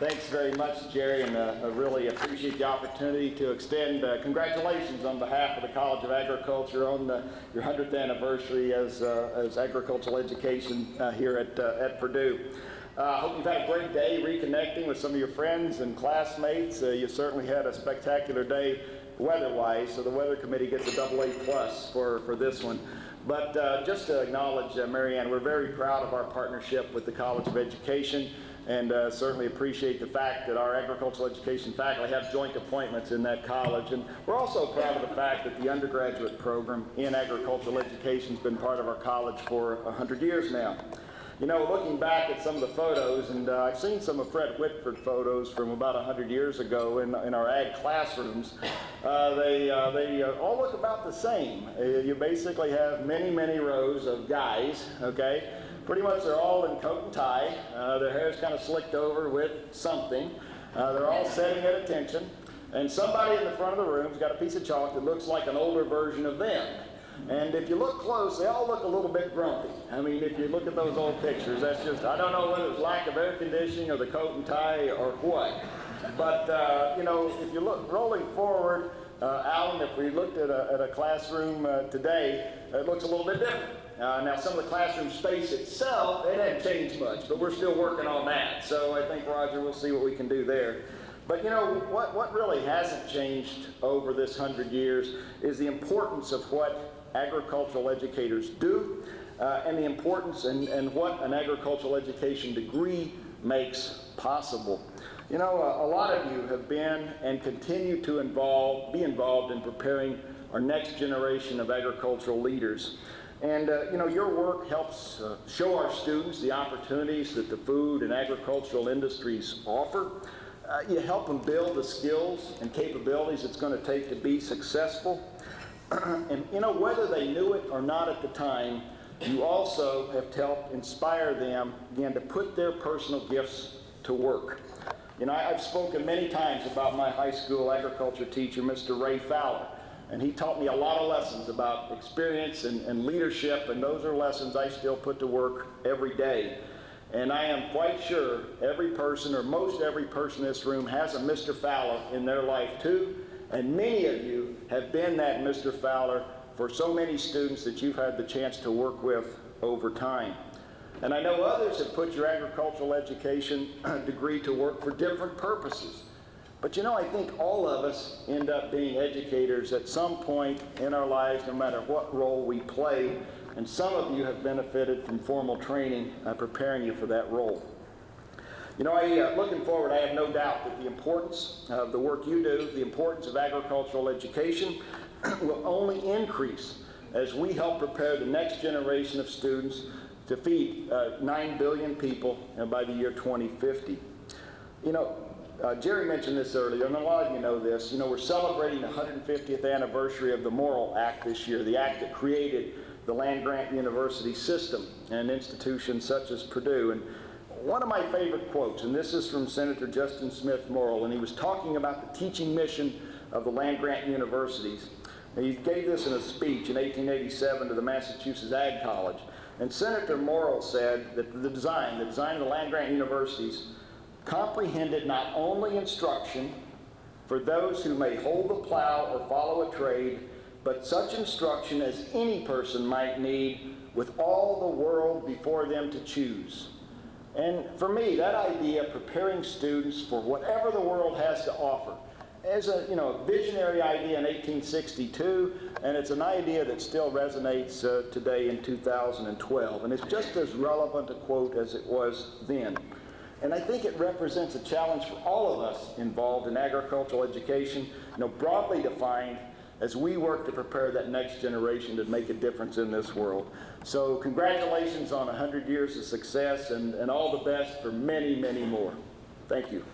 Thanks very much, Jerry, and I really appreciate the opportunity to extend congratulations on behalf of the College of Agriculture on your 100th anniversary as agricultural education here at Purdue. I hope you've had a great day reconnecting with some of your friends and classmates. You certainly had a spectacular day weather-wise, so the Weather Committee gets a AA+ for this one. But just to acknowledge, Mary Ann, we're very proud of our partnership with the College of Education, and certainly appreciate the fact that our agricultural education faculty have joint appointments in that college. And we're also proud of the fact that the undergraduate program in agricultural education has been part of our college for 100 years now. You know, looking back at some of the photos, and I've seen some of Fred Whitford photos from about 100 years ago in our ag classrooms. They all look about the same. You basically have many rows of guys, okay? Pretty much they're all in coat and tie. Their hair's kind of slicked over with something. They're all sitting at attention. And somebody in the front of the room's got a piece of chalk that looks like an older version of them. And if you look close, they all look a little bit grumpy. I mean, if you look at those old pictures, that's just, I don't know whether it's lack of air conditioning or the coat and tie or what. But, you know, if you look rolling forward, Alan, if we looked at a classroom today, it looks a little bit different. Now, some of the classroom space itself, it hasn't changed much, but we're still working on that. So I think, Roger, we'll see what we can do there. But, you know, what really hasn't changed over this 100 years is the importance of what agricultural educators do and the importance and what an agricultural education degree makes possible. You know, a lot of you have been and continue to be involved in preparing our next generation of agricultural leaders. And, you know, your work helps show our students the opportunities that the food and agricultural industries offer. You help them build the skills and capabilities it's going to take to be successful. And, you know, whether they knew it or not at the time, you also have helped inspire them, again, to put their personal gifts to work. You know, I've spoken many times about my high school agriculture teacher, Mr. Ray Fowler. And he taught me a lot of lessons about experience and leadership, and those are lessons I still put to work every day. And I am quite sure every person, or most every person in this room, has a Mr. Fowler in their life too. And many of you have been that Mr. Fowler for so many students that you've had the chance to work with over time. And I know others have put your agricultural education degree to work for different purposes. But you know, I think all of us end up being educators at some point in our lives, no matter what role we play. And some of you have benefited from formal training preparing you for that role. You know, looking forward, I have no doubt that the importance of the work you do, the importance of agricultural education, will only increase as we help prepare the next generation of students to feed 9 billion people by the year 2050. You know, Jerry mentioned this earlier, and a lot of you know this. You know, we're celebrating the 150th anniversary of the Morrill Act this year, the act that created the land-grant university system and institutions such as Purdue. And one of my favorite quotes, and this is from Senator Justin Smith Morrill, and he was talking about the teaching mission of the land-grant universities. And he gave this in a speech in 1887 to the Massachusetts Ag College. And Senator Morrill said that the design of the land-grant universities comprehended not only instruction for those who may hold the plow or follow a trade, but such instruction as any person might need with all the world before them to choose. And for me, that idea of preparing students for whatever the world has to offer is a visionary idea in 1862, and it's an idea that still resonates today in 2012. And it's just as relevant a quote as it was then. And I think it represents a challenge for all of us involved in agricultural education, broadly defined, as we work to prepare that next generation to make a difference in this world. So congratulations on 100 years of success, and all the best for many more. Thank you.